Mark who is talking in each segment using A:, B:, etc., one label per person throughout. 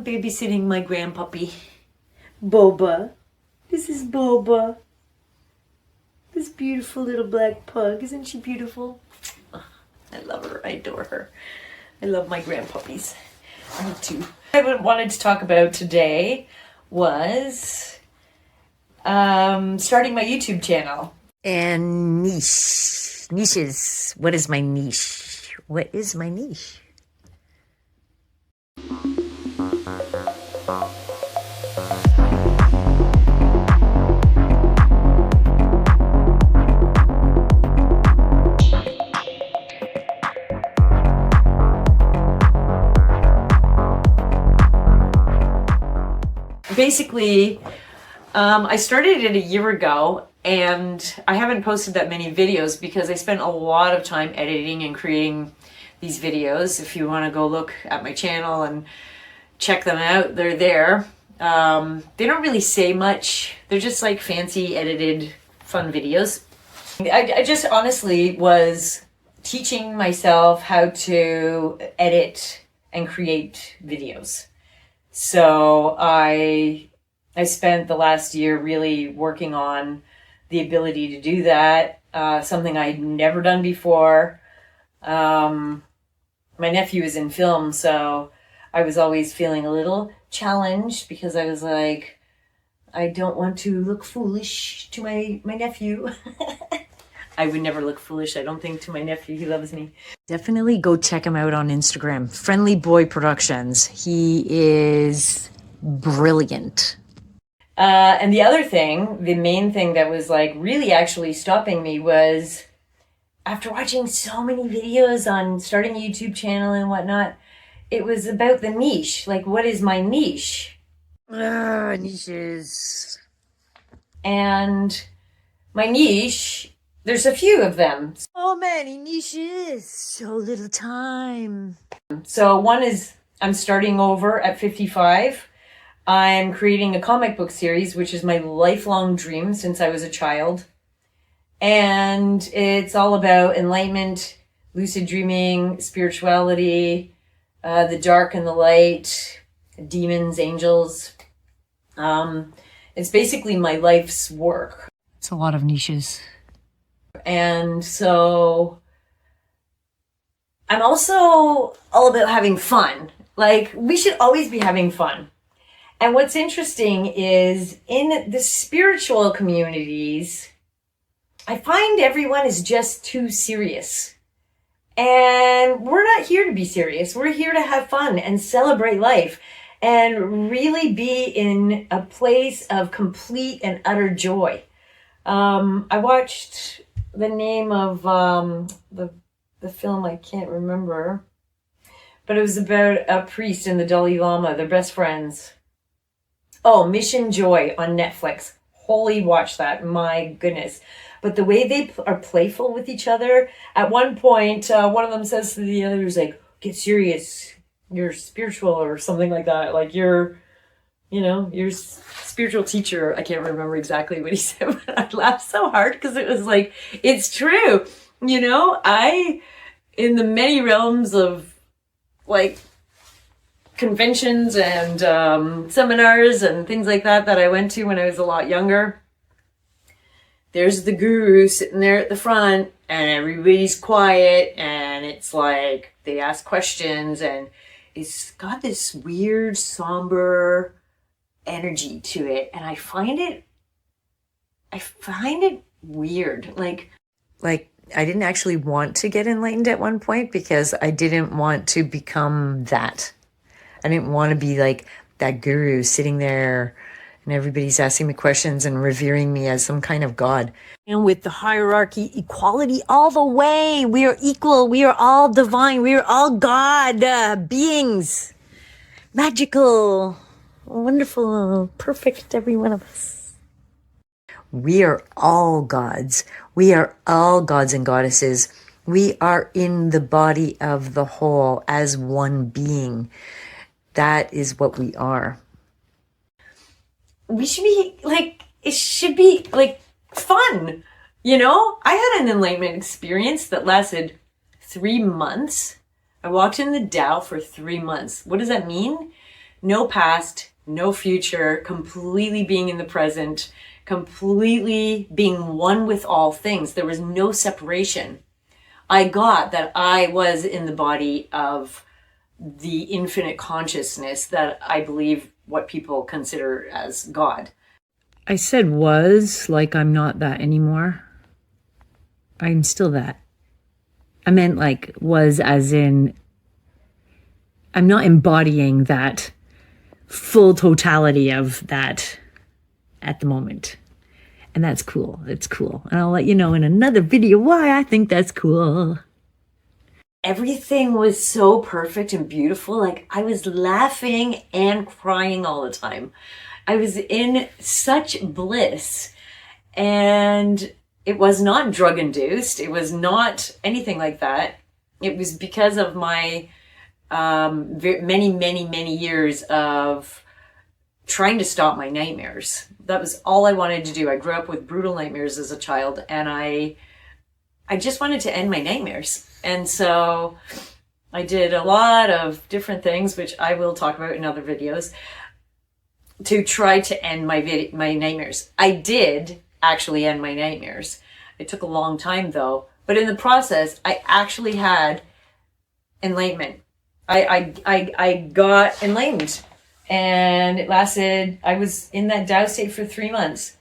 A: babysitting my grandpuppy, Boba. This is Boba. This beautiful little black pug. Isn't she beautiful? Oh, I love her. I adore her. I love my grandpuppies. Me too. What I wanted to talk about today was starting my YouTube channel. And niches. What is my niche? What is my niche? Basically, I started it a year ago, and I haven't posted that many videos because I spent a lot of time editing and creating these videos. If you want to go look at my channel and check them out, they're there. They don't really say much. They're just like fancy edited fun videos. I just honestly was teaching myself how to edit and create videos. So I spent the last year really working on the ability to do that, something I'd never done before. My nephew is in film, so I was always feeling a little challenged because I was like, I don't want to look foolish to my nephew. I would never look foolish, I don't think, to my nephew. He loves me. Definitely go check him out on Instagram. Friendly Boy Productions. He is brilliant. And the other thing, the main thing that was like really actually stopping me was after watching so many videos on starting a YouTube channel and whatnot, it was about the niche. Like, what is my niche? Niches. And my niche, there's a few of them. So many niches, so little time. So one is I'm starting over at 55. I'm creating a comic book series, which is my lifelong dream since I was a child. And it's all about enlightenment, lucid dreaming, spirituality, the dark and the light, demons, angels. It's basically my life's work. It's a lot of niches. And so I'm also all about having fun. Like, we should always be having fun. And what's interesting is in the spiritual communities, I find everyone is just too serious. And we're not here to be serious. We're here to have fun and celebrate life and really be in a place of complete and utter joy. I watched the name of the film, I can't remember, but it was about a priest and the Dalai Lama. They're best friends. Oh, Mission Joy on Netflix. Holy, watch that. My goodness. But the way they are playful with each other, at one point, one of them says to the other, who's like, get serious. You're spiritual or something like that. Like you're spiritual teacher. I can't remember exactly what he said, but I laughed so hard because it was like, it's true. You know, in the many realms of like conventions and seminars and things like that I went to when I was a lot younger, there's the guru sitting there at the front and everybody's quiet and it's like they ask questions and it's got this weird somber energy to it, and I find it weird. Like I didn't actually want to get enlightened at one point because I didn't want to become that. I didn't want to be like that guru sitting there and everybody's asking me questions and revering me as some kind of god. And with the hierarchy, equality all the way. We are equal. We are all divine. We are all God beings. Magical. Wonderful, perfect, every one of us. We are all gods. We are all gods and goddesses. We are in the body of the whole as one being. That is what we are. We should be like, it should be like fun. You know, I had an enlightenment experience that lasted 3 months. I walked in the Tao for 3 months. What does that mean? no past, no future, completely being in the present, completely being one with all things. There was no separation. I got that I was in the body of the infinite consciousness that I believe what people consider as God. I said was, like I'm not that anymore. I'm still that. I meant like was as in I'm not embodying that full totality of that at the moment. And that's cool. It's cool. And I'll let you know in another video why I think that's cool. Everything was so perfect and beautiful. Like I was laughing and crying all the time. I was in such bliss, and it was not drug induced. It was not anything like that. It was because of my many years of trying to stop my nightmares. That was all I wanted to do. I grew up with brutal nightmares as a child, and I just wanted to end my nightmares. And so I did a lot of different things, which I will talk about in other videos, to try to end my nightmares. I did actually end my nightmares. It took a long time though, but in the process, I actually had enlightenment. I got enlightened, and it lasted, I was in that Tao state for 3 months,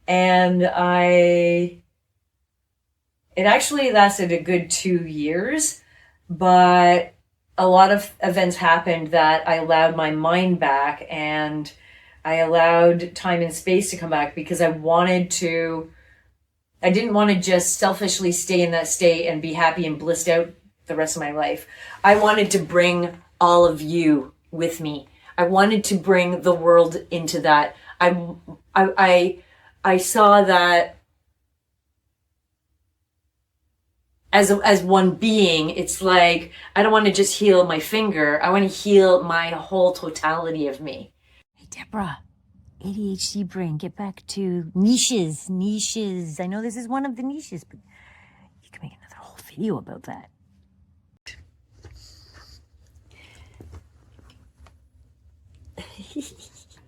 A: and it actually lasted a good 2 years, but a lot of events happened that I allowed my mind back, and I allowed time and space to come back, because I didn't want to just selfishly stay in that state and be happy and blissed out the rest of my life. I wanted to bring all of you with me. I wanted to bring the world into that. I saw that as one being. It's like, I don't want to just heal my finger. I want to heal my whole totality of me. Hey, Deborah, ADHD brain, get back to niches. I know this is one of the niches, but you can make another whole video about that.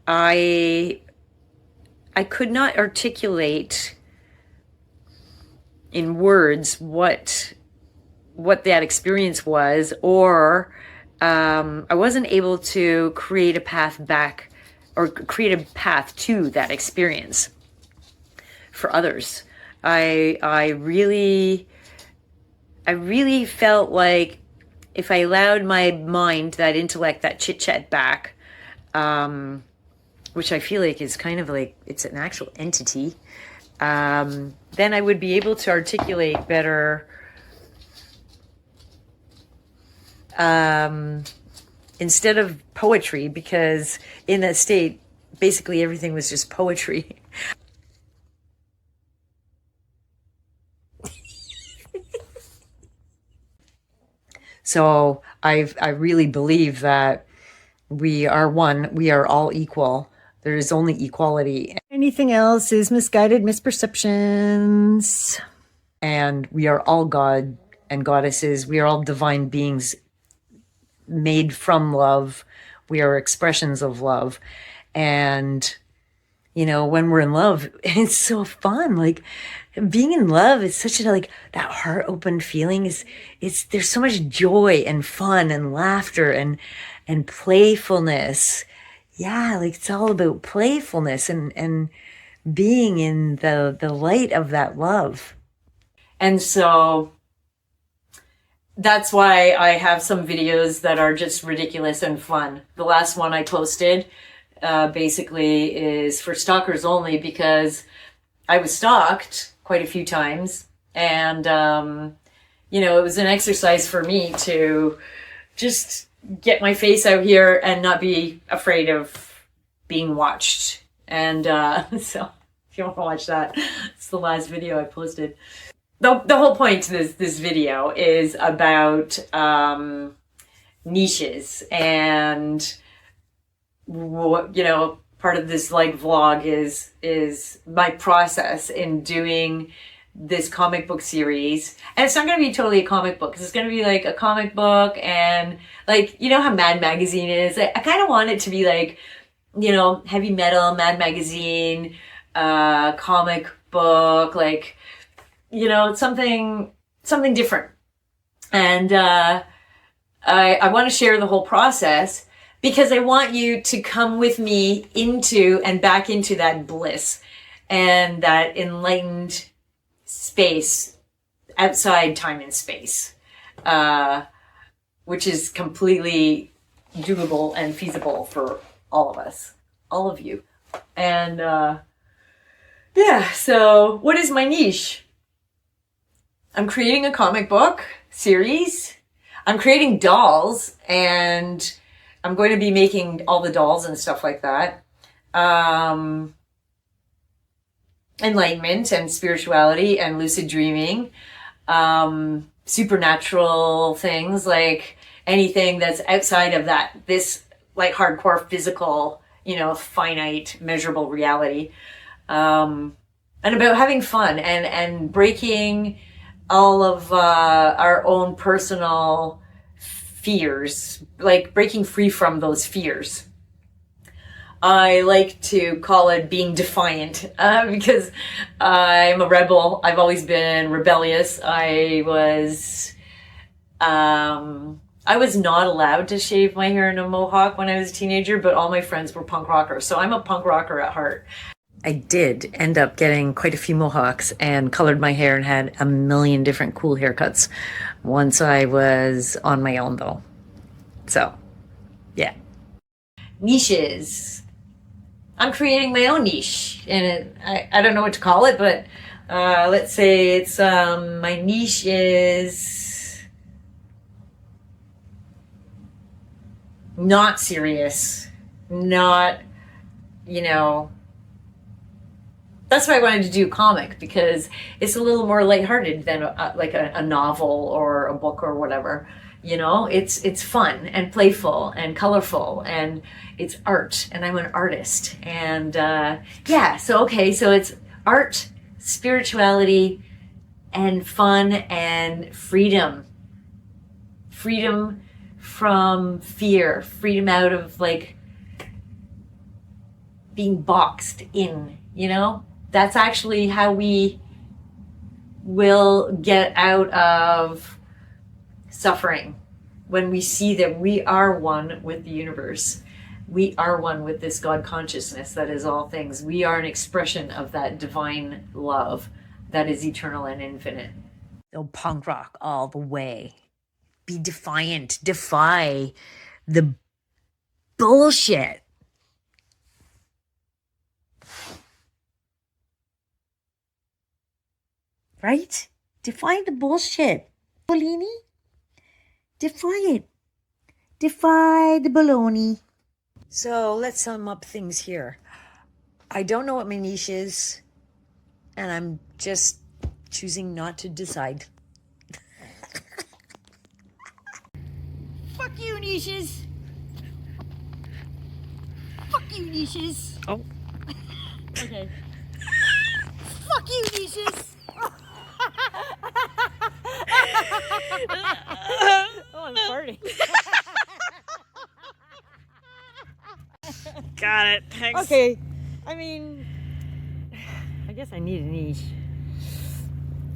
A: I could not articulate in words what that experience was, or I wasn't able to create a path back, or create a path to that experience for others. I really felt like if I allowed my mind, that intellect, that chit chat back, which I feel like is kind of like, it's an actual entity, then I would be able to articulate better, instead of poetry, because in that state, basically everything was just poetry. So I really believe that we are one, we are all equal. There is only equality. Anything else is misguided misperceptions. And we are all God and goddesses. We are all divine beings made from love. We are expressions of love. And, you know, when we're in love, it's so fun. Like, being in love is such a, like, that heart open feeling there's so much joy and fun and laughter and playfulness. Yeah, like, it's all about playfulness and being in the light of that love. And so that's why I have some videos that are just ridiculous and fun. The last one I posted basically is for stalkers only, because I was stalked quite a few times, and you know, it was an exercise for me to just get my face out here and not be afraid of being watched. And so if you want to watch that, it's the last video I posted. The whole point to this video is about niches, and what, you know, part of this like vlog is my process in doing this comic book series. And it's not going to be totally a comic book, because it's going to be like a comic book, and like, you know how Mad Magazine is? I kind of want it to be like, you know, heavy metal, Mad Magazine, comic book, like, you know, something different. And I want to share the whole process, because I want you to come with me into and back into that bliss and that enlightened space outside time and space, which is completely doable and feasible for all of us, all of you. And yeah, so what is my niche? I'm creating a comic book series. I'm creating dolls, and I'm going to be making all the dolls and stuff like that. Enlightenment and spirituality and lucid dreaming. Supernatural things, like anything that's outside of that, this like hardcore physical, you know, finite, measurable reality. And about having fun and breaking all of our own personal fears, like breaking free from those fears. I like to call it being defiant, because I'm a rebel. I've always been rebellious. I was not allowed to shave my hair in a mohawk when I was a teenager, but all my friends were punk rockers. So I'm a punk rocker at heart. I did end up getting quite a few mohawks and colored my hair and had a million different cool haircuts once I was on my own, though. So, yeah. Niches. I'm creating my own niche, and I don't know what to call it, but let's say it's my niche is not serious, not, you know. That's why I wanted to do comic, because it's a little more lighthearted than like a novel or a book or whatever. You know, it's fun and playful and colorful, and it's art, and I'm an artist. And yeah, so okay, so it's art, spirituality, and fun and freedom. Freedom from fear, freedom out of like being boxed in, you know? That's actually how we will get out of suffering, when we see that we are one with the universe. We are one with this God consciousness that is all things. We are an expression of that divine love that is eternal and infinite. So punk rock all the way. Be defiant. Defy the bullshit. Right? Defy the bullshit. Bolini? Defy it. Defy the baloney. So let's sum up things here. I don't know what my niche is, and I'm just choosing not to decide. Fuck you, niches. Fuck you, niches.
B: Oh.
A: Okay. Fuck you, niches.
B: Oh, I'm farting. Got it. Thanks.
A: Okay. I mean, I guess I need a niche.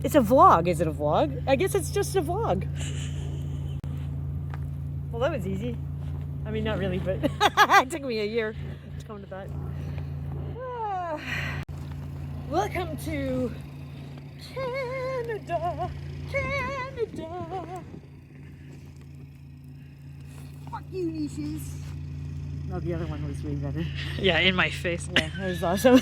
A: It's a vlog. Is it a vlog? I guess it's just a vlog. Well, that was easy. I mean, not really, but it took me a year to come to that. Welcome to Canada, Canada. Fuck you, niches. No, the other one was way better.
B: Yeah, in my face.
A: Yeah, that was awesome.